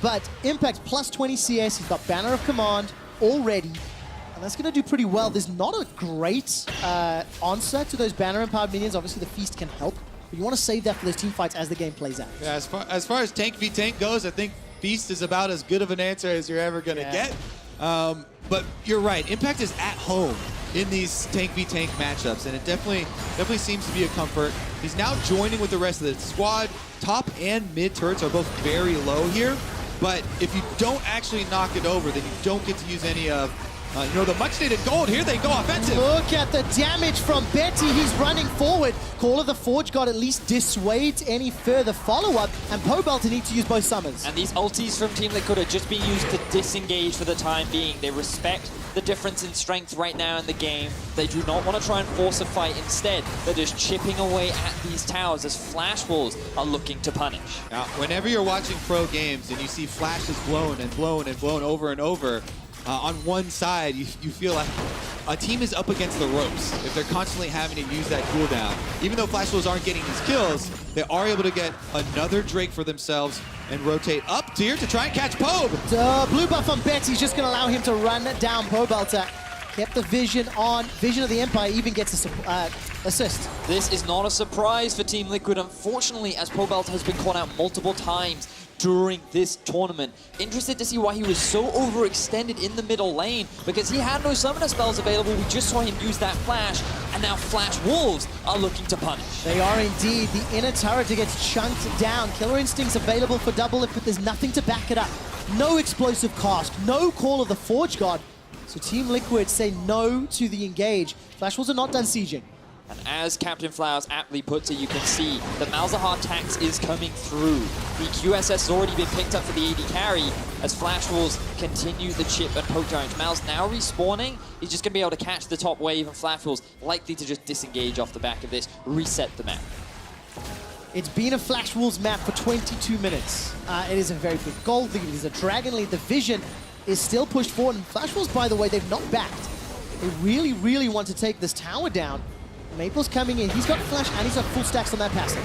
[SPEAKER 3] But Impact plus 20 CS, he's got Banner of Command already. And that's going to do pretty well. There's not a great answer to those Banner empowered minions. Obviously, the Feast can help. But you want to save that for those team fights as the game plays out.
[SPEAKER 2] Yeah, as far as tank v tank goes, I think Feast is about as good of an answer as you're ever going to get. But you're right, Impact is at home in these tank v tank matchups, and it definitely seems to be a comfort. He's now joining with the rest of the squad. Top and mid turrets are both very low here, but if you don't actually knock it over, then you don't get to use any of you know, the much-needed gold. Here they go offensive.
[SPEAKER 3] Look at the damage from Betty. He's running forward. Call of the Forge God at least dissuades any further follow-up, and Pobelter needs to use both summons.
[SPEAKER 1] And these ultis from Team Liquid are just being used to disengage for the time being. They respect the difference in strength right now in the game. They do not want to try and force a fight. Instead, they're just chipping away at these towers as Flash Wolves are looking to punish.
[SPEAKER 2] Now, whenever you're watching pro games and you see flashes blown and blown and blown over and over, on one side, you feel like a team is up against the ropes if they're constantly having to use that cooldown. Even though Flash Wolves aren't getting these kills, they are able to get another Drake for themselves and rotate up tier to try and catch Pobe.
[SPEAKER 3] The blue buff on Betty's just going to allow him to run down Pobelter. Kept the vision on. Vision of the Empire even gets a assist.
[SPEAKER 1] This is not a surprise for Team Liquid, unfortunately, as Pobelter has been caught out multiple times. during this tournament. Interested to see why he was so overextended in the middle lane, because he had no summoner spells available. We just saw him use that flash, and now Flash Wolves are looking to punish.
[SPEAKER 3] They are indeed. The inner turret gets chunked down. Killer Instinct's available for double lift, but there's nothing to back it up. No explosive cast, no call of the Forge God. So Team Liquid say no to the engage. Flash Wolves are not done sieging.
[SPEAKER 1] And as Captain Flowers aptly puts it, you can see the Malzahar tax is coming through. The QSS has already been picked up for the AD carry as Flash Wolves continue the chip and poke challenge. Mal's now respawning. He's just going to be able to catch the top wave, and Flash Wolves likely to just disengage off the back of this, reset the map.
[SPEAKER 3] It's been a Flash Wolves map for 22 minutes. It is a very big gold lead. It is a dragon lead. The vision is still pushed forward. And Flash Wolves, by the way, they've not backed. They really, really want to take this tower down. Maple's coming in. He's got flash and he's got full stacks on that passive.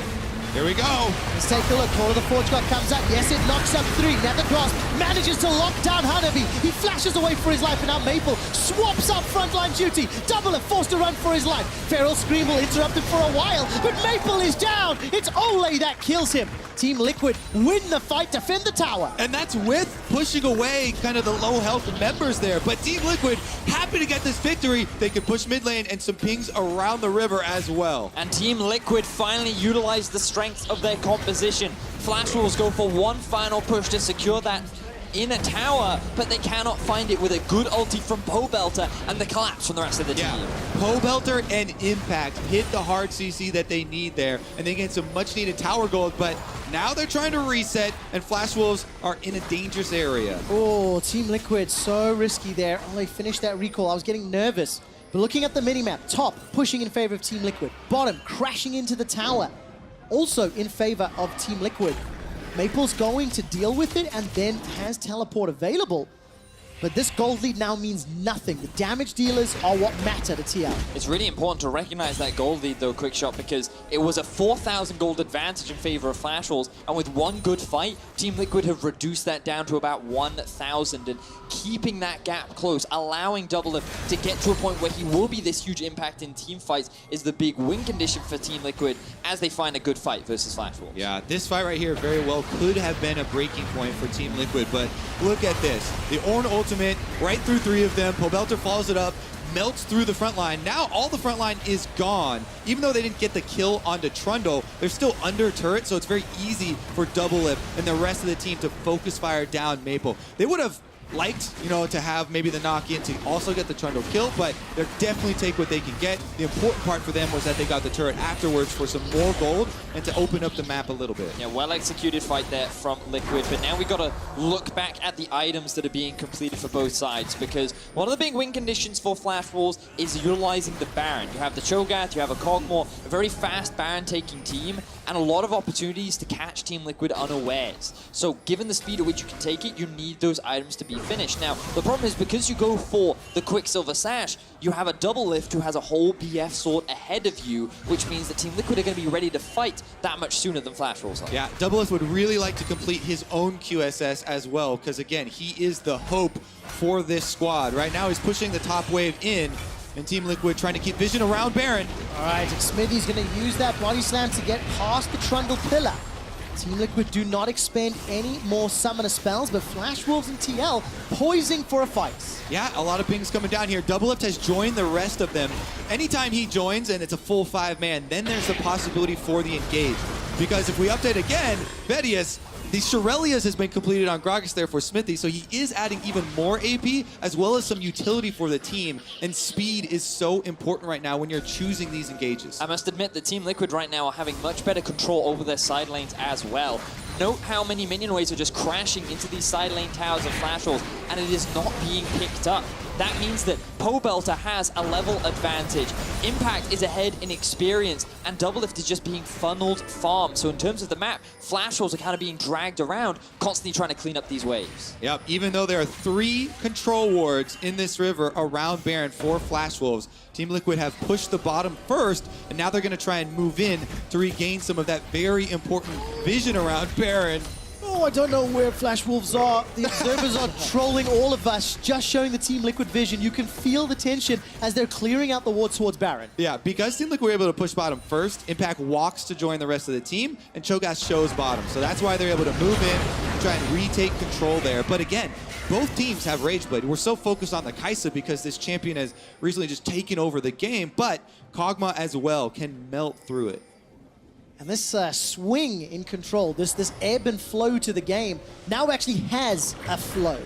[SPEAKER 2] Here we go.
[SPEAKER 3] Let's take a look. Call of the Forge God comes up. Yes, it knocks up 3. Nether Grasp manages to lock down Hanabi. He flashes away for his life, and now Maple swaps up frontline duty. Double are forced to run for his life. Feral Scream will interrupt him for a while, but Maple is down. It's Ole that kills him. Team Liquid win the fight, defend the tower.
[SPEAKER 2] And that's with pushing away kind of the low health members there. But Team Liquid happy to get this victory. They can push mid lane and some pings around the river as well.
[SPEAKER 1] And Team Liquid finally utilized the strengths of their composition. Flash Wolves go for one final push to secure that inner tower, but they cannot find it with a good ulti from Pobelter and the collapse from the rest of the team.
[SPEAKER 2] Pobelter and Impact hit the hard CC that they need there, and they get some much needed tower gold, but now they're trying to reset, and Flash Wolves are in a dangerous area.
[SPEAKER 3] Oh, Team Liquid, so risky there. Oh, they finished that recall. I was getting nervous. But looking at the minimap, top pushing in favor of Team Liquid, bottom crashing into the tower, also in favor of Team Liquid. Maple's going to deal with it and then has teleport available. But this gold lead now means nothing. The damage dealers are what matter to TL.
[SPEAKER 1] It's really important to recognize that gold lead though, Quickshot, because it was a 4,000 gold advantage in favor of Flash Wolves, and with one good fight, Team Liquid have reduced that down to about 1,000, and keeping that gap close, allowing Double to get to a point where he will be this huge impact in team fights is the big win condition for Team Liquid as they find a good fight versus Flash Wolves.
[SPEAKER 2] Yeah, this fight right here very well could have been a breaking point for Team Liquid, but look at this. The Ornn ultimate right through 3 of them. Pobelter follows it up, melts through the front line. Now all the front line is gone. Even though they didn't get the kill onto Trundle, they're still under turret, so it's very easy for Double Lip and the rest of the team to focus fire down Maple. They would have liked, to have maybe the knock-in to also get the Trundle kill, but they'll definitely take what they can get. The important part for them was that they got the turret afterwards for some more gold and to open up the map a little bit.
[SPEAKER 1] Yeah, well-executed fight there from Liquid, but now we've got to look back at the items that are being completed for both sides, because one of the big win conditions for Flash Wolves is utilizing the Baron. You have the Cho'Gath, you have a Kog'Maw, a very fast Baron-taking team, and a lot of opportunities to catch Team Liquid unawares. So given the speed at which you can take it, you need those items to be finished. Now, the problem is because you go for the Quicksilver Sash, you have a Double Lift who has a whole BF sword ahead of you, which means that Team Liquid are going to be ready to fight that much sooner than Flash Wolves are.
[SPEAKER 2] Yeah, Double Lift would really like to complete his own QSS as well, because again, he is the hope for this squad. Right now, he's pushing the top wave in, and Team Liquid trying to keep vision around Baron.
[SPEAKER 3] All right, Smithy's going to use that body slam to get past the Trundle pillar. Team Liquid do not expend any more summoner spells, but Flash Wolves and TL poising for a fight.
[SPEAKER 2] Yeah, a lot of pings coming down here. Double Lift has joined the rest of them. Anytime he joins and it's a full 5-man, then there's the possibility for the engage. Because if we update again, Vedius, the Shirelias has been completed on Gragas there for Smithy, so he is adding even more AP as well as some utility for the team. And speed is so important right now when you're choosing these engages.
[SPEAKER 1] I must admit that Team Liquid right now are having much better control over their side lanes as well. Note how many minion waves are just crashing into these side lane towers of Flash Wolves, and it is not being picked up. That means that Pobelter has a level advantage. Impact is ahead in experience, and Double Lift is just being funneled farm. So in terms of the map, Flash Wolves are kind of being dragged around, constantly trying to clean up these waves.
[SPEAKER 2] Yep, even though there are 3 control wards in this river around Baron for Flash Wolves, Team Liquid have pushed the bottom first, and now they're going to try and move in to regain some of that very important vision around Baron.
[SPEAKER 3] Oh, I don't know where Flash Wolves are. The observers are trolling all of us, just showing the Team Liquid vision. You can feel the tension as they're clearing out the wards towards Baron.
[SPEAKER 2] Yeah, because Team Liquid were able to push bottom first, Impact walks to join the rest of the team, and Cho'Gath shows bottom. So that's why they're able to move in, try and retake control there. But again, both teams have Rage Blade. We're so focused on the Kai'Sa because this champion has recently just taken over the game, but Kog'Maw as well can melt through it.
[SPEAKER 3] And this swing in control, this ebb and flow to the game, now actually has a flow.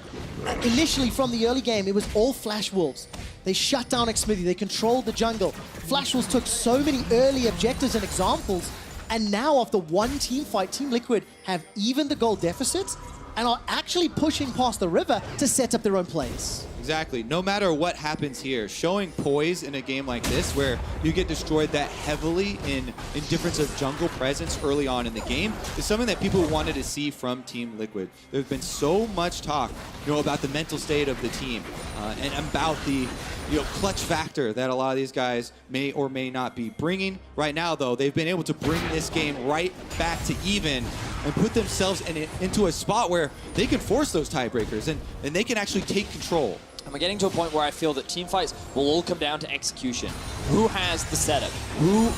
[SPEAKER 3] Initially, from the early game, it was all Flash Wolves. They shut down Xmithy, they controlled the jungle. Flash Wolves took so many early objectives and examples, and now after one team fight, Team Liquid have evened the goal deficits and are actually pushing past the river to set up their own plays.
[SPEAKER 2] Exactly. No matter what happens here, showing poise in a game like this where you get destroyed that heavily in difference of jungle presence early on in the game is something that people wanted to see from Team Liquid. There's been so much talk, about the mental state of the team and about the clutch factor that a lot of these guys may or may not be bringing. Right now, though, they've been able to bring this game right back to even and put themselves into a spot where they can force those tiebreakers and they can actually take control.
[SPEAKER 1] And we're getting to a point where I feel that team fights will all come down to execution. Who has the setup? Who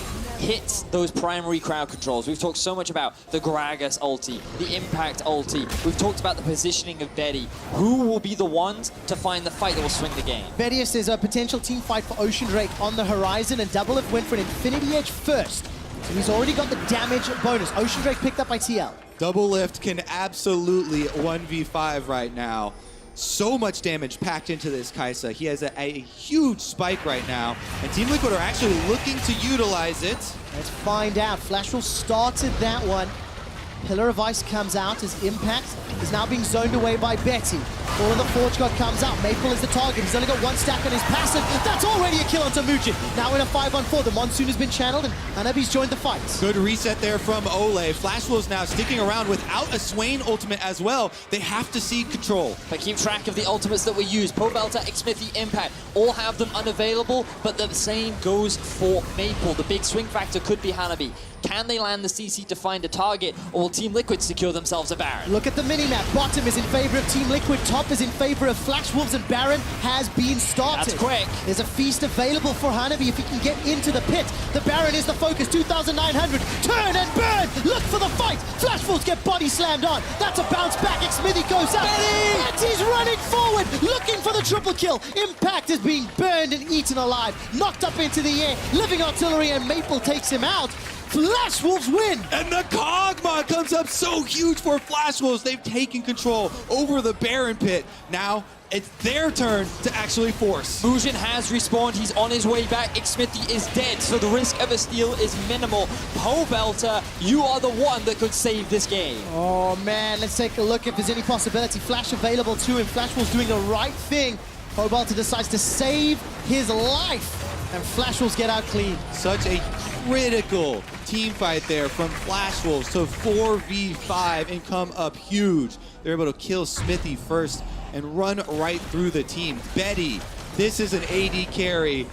[SPEAKER 1] hits those primary crowd controls? We've talked so much about the Gragas ulti, the Impact ulti. We've talked about the positioning of Betty. Who will be the ones to find the fight that will swing the game?
[SPEAKER 3] Bettius is a potential team fight for Ocean Drake on the horizon, and Double Lift went for an Infinity Edge first. So he's already got the damage bonus. Ocean Drake picked up by TL.
[SPEAKER 2] Double Lift can absolutely 1v5 right now. So much damage packed into this Kai'Sa. He has a huge spike right now, and Team Liquid are actually looking to utilize it.
[SPEAKER 3] Let's find out. Flash Wolf started that one. Pillar of Ice comes out as Impact is now being zoned away by Betty. All of the Forge God comes out. Maple is the target. He's only got one stack on his passive. That's already a kill onto Mujin. Now in a 5-on-4. The Monsoon has been channeled and Hanabi's joined the fight.
[SPEAKER 2] Good reset there from Ole. Flash Wolves now sticking around without a Swain ultimate as well. They have to cede control.
[SPEAKER 1] But keep track of the ultimates that we use. Pobelter, Xmithy, Impact, all have them unavailable, but the same goes for Maple. The big swing factor could be Hanabi. Can they land the CC to find a target, or will Team Liquid secure themselves a Baron?
[SPEAKER 3] Look at the mini-map. Bottom is in favor of Team Liquid. Top is in favor of Flash Wolves, and Baron has been started.
[SPEAKER 1] That's quick.
[SPEAKER 3] There's a feast available for Hanabi if he can get into the pit. The Baron is the focus. 2,900. Turn and burn. Look for the fight. Flash Wolves get body slammed on. That's a bounce back. Xmithy goes out. Betty's running forward, looking for the triple kill. Impact is being burned and eaten alive. Knocked up into the air. Living artillery, and Maple takes him out. Flash Wolves win!
[SPEAKER 2] And the Kog'Maw comes up so huge for Flash Wolves. They've taken control over the Baron pit. Now it's their turn to actually force.
[SPEAKER 1] Mujin has respawned. He's on his way back. Xmithy is dead, so the risk of a steal is minimal. Pobelter, you are the one that could save this game.
[SPEAKER 3] Oh man, let's take a look if there's any possibility. Flash available to him. Flash Wolves doing the right thing. Pobelter decides to save his life, and Flash Wolves get out clean.
[SPEAKER 2] Such a critical team fight there from Flash Wolves to 4v5 and come up huge. They're able to kill Smithy first and run right through the team. Betty, this is an AD carry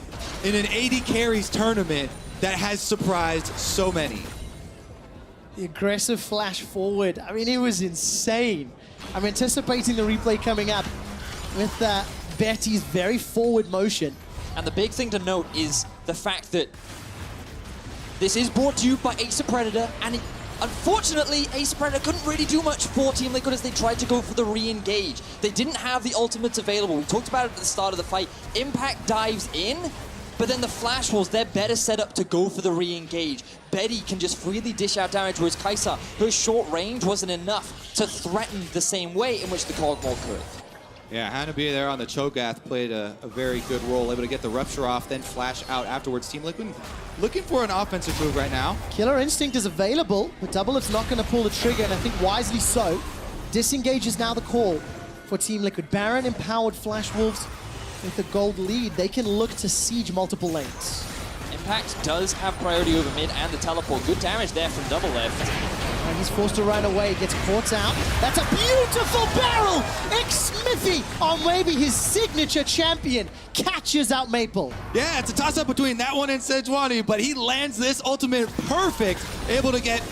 [SPEAKER 2] in an AD carries tournament that has surprised so many.
[SPEAKER 3] The aggressive flash forward, I mean, it was insane. I'm anticipating the replay coming up with Betty's very forward motion.
[SPEAKER 1] And the big thing to note is the fact that this is brought to you by Ace of Predator, and unfortunately, Ace of Predator couldn't really do much for Team Liquid as they tried to go for the re-engage. They didn't have the ultimates available. We talked about it at the start of the fight. Impact dives in, but then the Flash Wolves, they're better set up to go for the re-engage. Betty can just freely dish out damage, whereas Kai'Sa, her short range wasn't enough to threaten the same way in which the Kog'Maw could.
[SPEAKER 2] Yeah, Hanabi there on the Cho'Gath played a very good role, able to get the Rupture off, then flash out afterwards. Team Liquid looking for an offensive move right now.
[SPEAKER 3] Killer Instinct is available, but Double Lift's not going to pull the trigger, and I think wisely so. Disengage is now the call for Team Liquid. Baron empowered Flash Wolves with a gold lead. They can look to siege multiple lanes.
[SPEAKER 1] Impact does have priority over mid and the teleport. Good damage there from Double Lift.
[SPEAKER 3] And he's forced to run away, gets caught out. That's a beautiful barrel! Xmithy, on maybe his signature champion, catches out Maple.
[SPEAKER 2] Yeah, it's a toss-up between that one and Sejuani, but he lands this ultimate perfect, able to get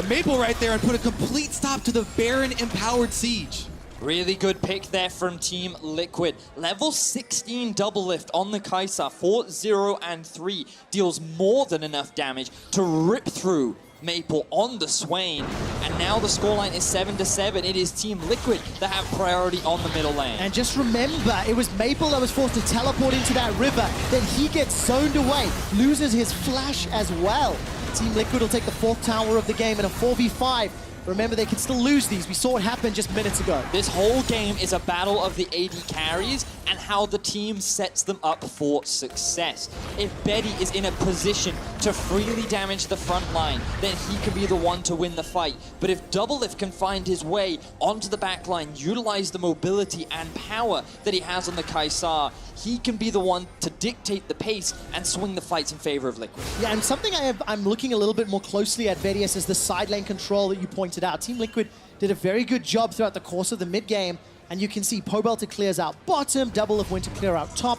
[SPEAKER 2] Maple right there and put a complete stop to the Baron-empowered siege.
[SPEAKER 1] Really good pick there from Team Liquid. Level 16 Double Lift on the Kai'Sa, 4, 0, and 3 deals more than enough damage to rip through Maple on the Swain. And now the scoreline is 7-7. It is Team Liquid that have priority on the middle lane.
[SPEAKER 3] And just remember, it was Maple that was forced to teleport into that river. Then he gets zoned away, loses his flash as well. Team Liquid will take the 4th tower of the game in a 4v5. Remember, they can still lose these. We saw it happen just minutes ago.
[SPEAKER 1] This whole game is a battle of the AD carries and how the team sets them up for success. If Betty is in a position to freely damage the front line, then he can be the one to win the fight. But if Doublelift can find his way onto the back line, utilize the mobility and power that he has on the Kaisar, he can be the one to dictate the pace and swing the fights in favor of Liquid.
[SPEAKER 3] Yeah, and something I'm looking a little bit more closely at, Vedius, is the side lane control that you pointed out. Team Liquid did a very good job throughout the course of the mid-game, and you can see Pobelter clears out bottom, Doublelift went to clear out top.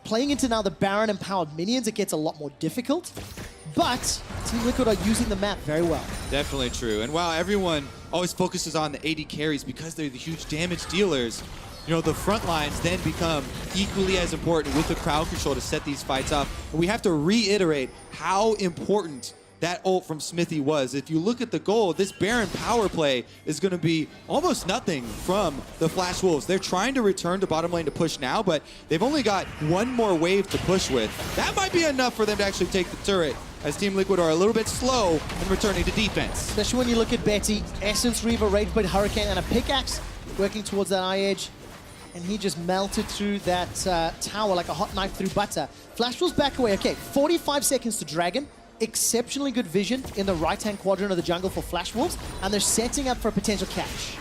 [SPEAKER 3] Playing into now the Baron empowered minions, it gets a lot more difficult, but Team Liquid are using the map very well.
[SPEAKER 2] Definitely true. And while everyone always focuses on the AD carries because they're the huge damage dealers, you know, the front lines then become equally as important with the crowd control to set these fights up. And we have to reiterate how important that ult from Smithy was. If you look at the goal, this Baron power play is going to be almost nothing from the Flash Wolves. They're trying to return to bottom lane to push now, but they've only got one more wave to push with. That might be enough for them to actually take the turret, as Team Liquid are a little bit slow in returning to defense.
[SPEAKER 3] Especially when you look at Betty, Essence Reaver, Rage Blade, Hurricane, and a pickaxe working towards that eye edge. And he just melted through that tower like a hot knife through butter. Flash Wolves back away. Okay, 45 seconds to Dragon. Exceptionally good vision in the right-hand quadrant of the jungle for Flash Wolves, and they're setting up for a potential catch.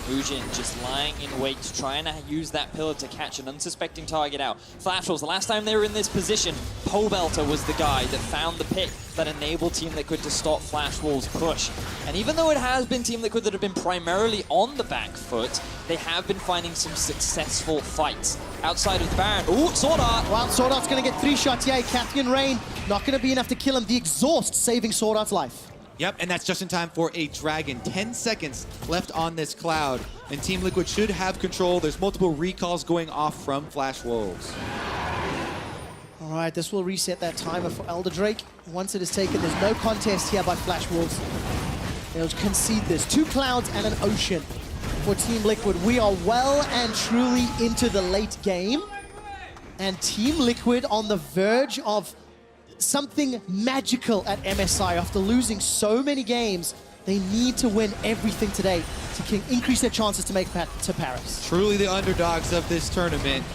[SPEAKER 1] Mujin just lying in wait, trying to use that pillar to catch an unsuspecting target out. Flash Wolves, the last time they were in this position, Pobelter was the guy that found the pick that enabled Team Liquid to stop Flash Wolves' push. And even though it has been Team Liquid that have been primarily on the back foot, they have been finding some successful fights. Outside of the Baron, ooh, Sword Art!
[SPEAKER 3] Well, Sword Art's going to get 3 shots. Yeah, Cathian Rain, not going to be enough to kill him. The exhaust saving Sword Art's life.
[SPEAKER 2] Yep, and that's just in time for a Dragon. 10 seconds left on this cloud, and Team Liquid should have control. There's multiple recalls going off from Flash Wolves.
[SPEAKER 3] All right, this will reset that timer for Elder Drake. Once it is taken, there's no contest here by Flash Wolves. They'll concede this. 2 clouds and an ocean for Team Liquid. We are well and truly into the late game, and Team Liquid on the verge of something magical at MSI. After losing so many games, they need to win everything today to increase their chances to make it to Paris.
[SPEAKER 2] Truly the underdogs of this tournament,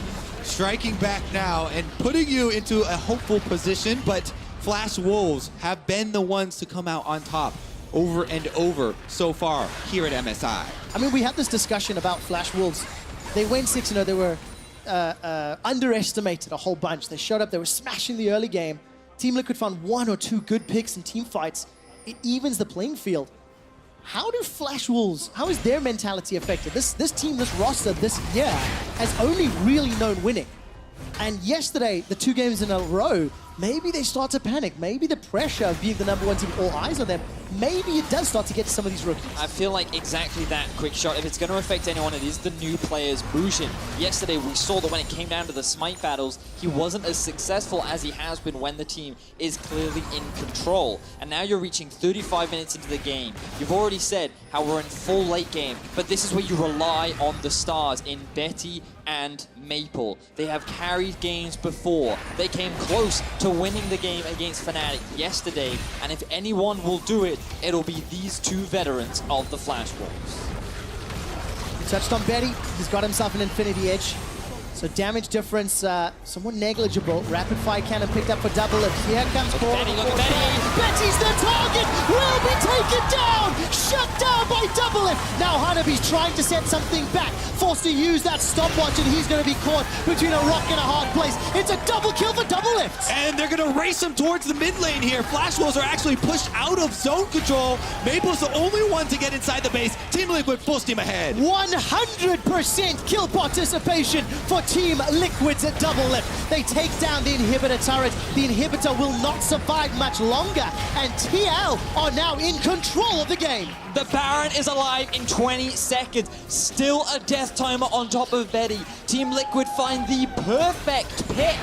[SPEAKER 2] striking back now and putting you into a hopeful position, but Flash Wolves have been the ones to come out on top over and over so far here at MSI.
[SPEAKER 3] I mean, we had this discussion about Flash Wolves. They went 6-0, they were underestimated a whole bunch. They showed up, they were smashing the early game. Team Liquid found 1 or 2 good picks in team fights. It evens the playing field. How do Flash Wolves, how is their mentality affected? This team, this roster this year has only really known winning. And yesterday, the 2 games in a row, maybe they start to panic. Maybe the pressure of being the #1 team, all eyes on them, maybe it does start to get to some of these rookies.
[SPEAKER 1] I feel like exactly that quick shot. If it's going to affect anyone, it is the new players. Mujin, yesterday we saw that when it came down to the smite battles, he wasn't as successful as he has been when the team is clearly in control. And now you're reaching 35 minutes into the game. You've already said how we're in full late game, but this is where you rely on the stars in Betty and Maple. They have carried games before. They came close to winning the game against Fnatic yesterday, and if anyone will do it, it'll be these 2 veterans of the Flash Wolves.
[SPEAKER 3] He touched on Betty. He's got himself an Infinity Edge. So damage difference, somewhat negligible. Rapid fire cannon picked up for Doublelift. Here comes
[SPEAKER 1] Betty, look at Betty!
[SPEAKER 3] Betty's the target! Will be taken down! Shut down by Doublelift! Now Hanabi's trying to set something back. Forced to use that stopwatch, and he's going to be caught between a rock and a hard place. It's a double kill for Doublelift!
[SPEAKER 2] And they're going to race him towards the mid lane here. Flash Wolves are actually pushed out of zone control. Maple's the only one to get inside the base. Team Liquid full steam ahead.
[SPEAKER 3] 100% kill participation for Team Liquid's at Doublelift. They take down the inhibitor turret. The inhibitor will not survive much longer, and TL are now in control of the game.
[SPEAKER 1] The Baron is alive in 20 seconds. Still a death timer on top of Betty. Team Liquid find the perfect pick.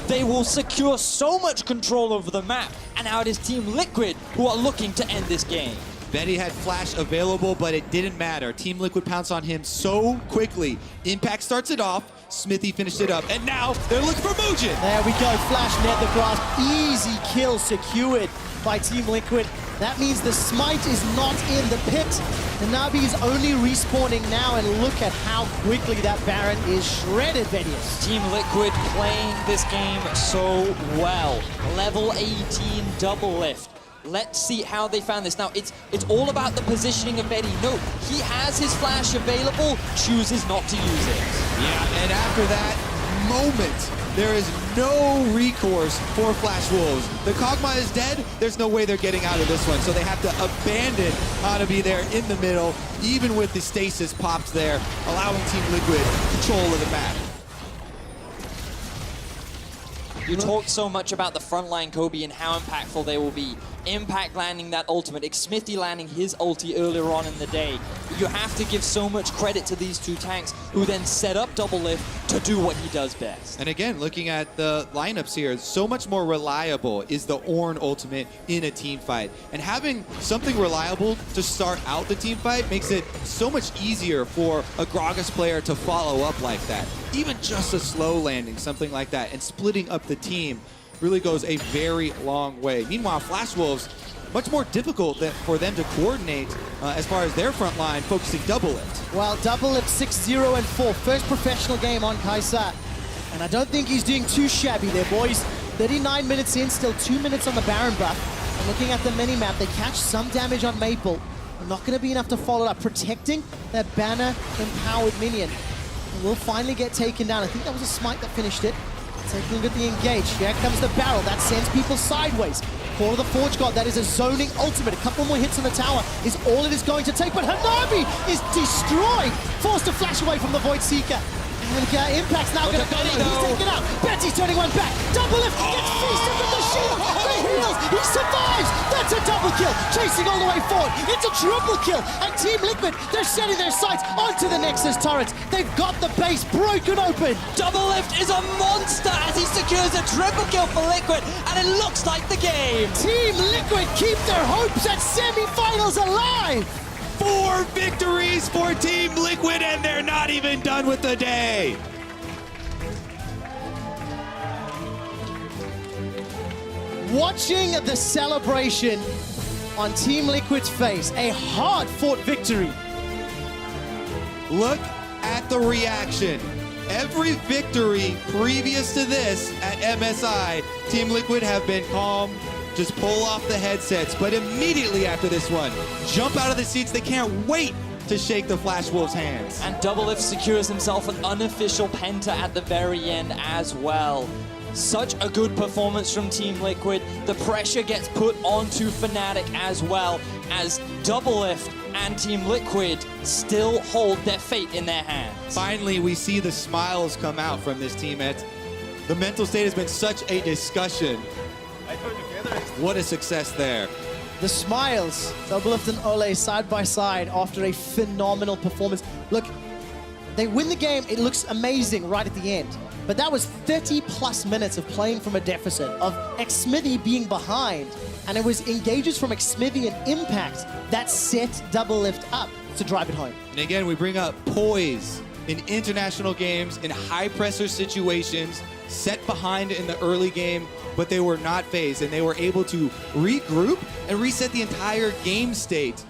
[SPEAKER 1] They will secure so much control over the map. and now it is Team Liquid who are looking to end this game.
[SPEAKER 2] Betty had flash available, but it didn't matter. Team Liquid pounced on him so quickly. Impact starts it off, Smithy finished it up, and now they're looking for Mujin.
[SPEAKER 3] There we go, flash net the grasp. Easy kill secured by Team Liquid. That means the smite is not in the pit. The Nabi is only respawning now, and look at how quickly that Baron is shredded, Vedius.
[SPEAKER 1] Team Liquid playing this game so well. Level 18 double lift. Let's see how they found this. Now, it's all about the positioning of Betty. No, he has his flash available, chooses not to use it.
[SPEAKER 2] Yeah, and after that moment, there is no recourse for Flash Wolves. The Kog'Maw is dead. There's no way they're getting out of this one, so they have to abandon Hanabi there in the middle, even with the stasis popped there, allowing Team Liquid control of the map.
[SPEAKER 1] You talked so much about the frontline Kobe and how impactful they will be. Impact landing that ultimate, Xmithy landing his ulti earlier on in the day. You have to give so much credit to these two tanks who then set up double lift to do what he does best.
[SPEAKER 2] And again, looking at the lineups here, so much more reliable is the Ornn ultimate in a team fight. And having something reliable to start out the team fight makes it so much easier for a Gragas player to follow up like that. Even just a slow landing, something like that, and splitting up the team really goes a very long way. Meanwhile, Flash Wolves, much more difficult for them to coordinate as far as their front line, focusing double lift.
[SPEAKER 3] Well, double lift 6-0 and 4. First professional game on Kai'Sa. And I don't think he's doing too shabby there, boys. 39 minutes in, still 2 minutes on the Baron buff. And looking at the mini-map, they catch some damage on Maple. Not going to be enough to follow up. Protecting that banner-empowered minion. And will finally get taken down. I think that was a smite that finished it. Taking a look at the engage. Here comes the barrel. That sends people sideways. Call of the Forge God. That is a zoning ultimate. A couple more hits on the tower is all it is going to take. But Hanabi is destroyed. Forced to flash away from the Void Seeker. And Impact's now going to go. He's taken out. Betty's turning one back. Double lift. Gets feasted with the shield. The heals. He survives. That's a double kill. Chasing all the way forward. It's a triple kill. And Team Liquid, they're setting their sights onto the Nexus turrets. They've got the base broken open.
[SPEAKER 1] Double lift is a monster as he secures a triple kill for Liquid, and it looks like the game.
[SPEAKER 3] Team Liquid keep their hopes at semifinals alive.
[SPEAKER 2] 4 victories for Team Liquid, and they're not even done with the day.
[SPEAKER 3] Watching the celebration on Team Liquid's face, a hard-fought victory.
[SPEAKER 2] Look at the reaction. Every victory previous to this at MSI, Team Liquid have been calm, just pull off the headsets, but immediately after this one, jump out of the seats. They can't wait to shake the Flash Wolves' hands.
[SPEAKER 1] And Double Lift secures himself an unofficial penta at the very end as well. Such a good performance from Team Liquid. The pressure gets put onto Fnatic as well, as Double Lift and Team Liquid still hold their fate in their hands.
[SPEAKER 2] Finally, we see the smiles come out from this team. The mental state has been such a discussion. What a success there.
[SPEAKER 3] The smiles, Double Lift and Ole side by side after a phenomenal performance. Look, they win the game, it looks amazing right at the end. But that was 30 plus minutes of playing from a deficit, of Xmithy being behind. And it was engages from Xmithy and Impact that set Double Lift up to drive it home.
[SPEAKER 2] And again, we bring up poise in international games, in high pressure situations, set behind in the early game, but they were not phased, and they were able to regroup and reset the entire game state